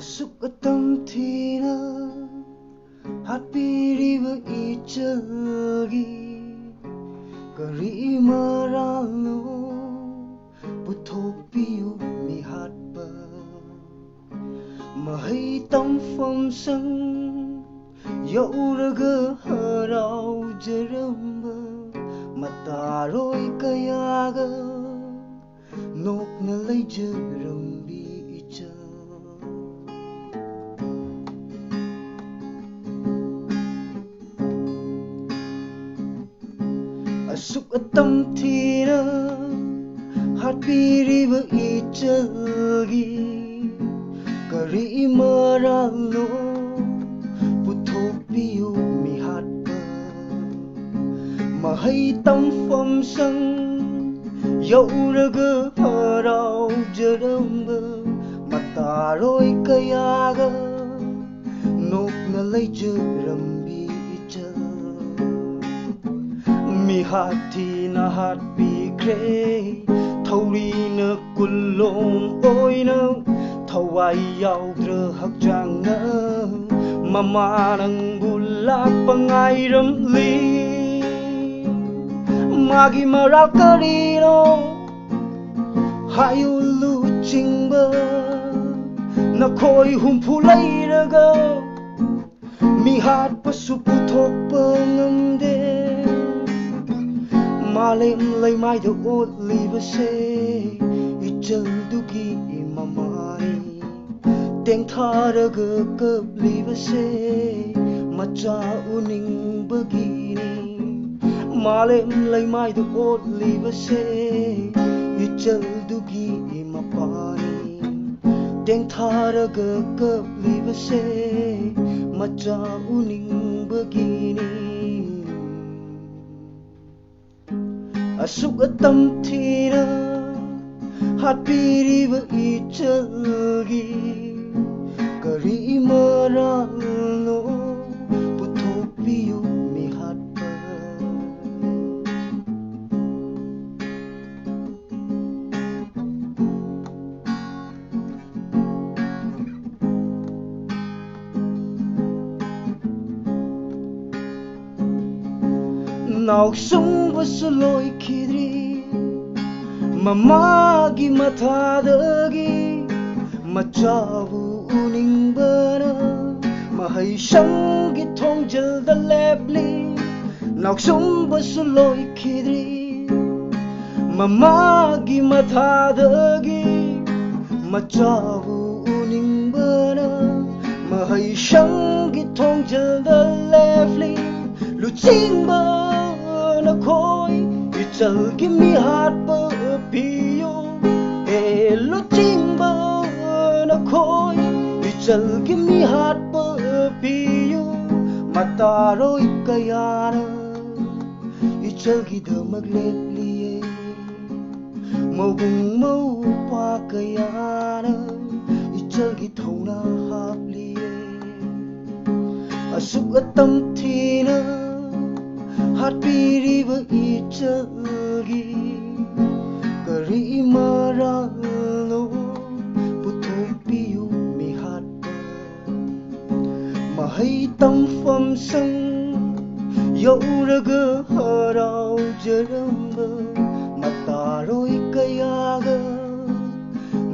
Asuk atam thina hatpiriba ichagi kari maralo puthokpiyu mihatpa mahai tamfam sang yauraga haraujaramba mataroi kayaga nokna leijarambi icha asuk atam thina hatpiriba ichagi kari maralo puthokpiyu mihatpa mahai tamfam sang yauraga haraujaramba mataroi kayaga nokna leijarambi icha mihatina hatpikre thaurina kullom oina thawai yaudra hakchangna mama nangbu lakpa ngairamli magi maral karino hayulu chingba nakhoi humpu leiraga mihat pasu puthokpa ngamde malem leimai da otlibase ijaldugi mamai tengtharaga kablibase macha uningbagini malem leimai da otlibase ijaldugi mapani tengtharaga kablibase macha uningbagini asuk atam thina hatpiriba ichagi kari maralo puthokpiyu mihatpa nausung basuloi khidri mamagi mathadagi machabu uningbana mahai shangi thongjal lebli nausung basuloi khidri mamagi mathadagi machabu uningbana mahai shangi thongjal lebli luchingba na khoi ichal kimi hat pa piyo e luchingba na khoi ichal kimi hat pa piyo mataroi kayana ichal gi dhamak lepliye mawung mau pa kayana ichal gi thona hapliye asuk atam thina hatpiriba ichagi kari maralo puthokpiyu mihatpa mahai tamfam sang yauraga haraujaramba mataroi kayaga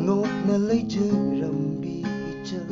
nokna leijarambi icha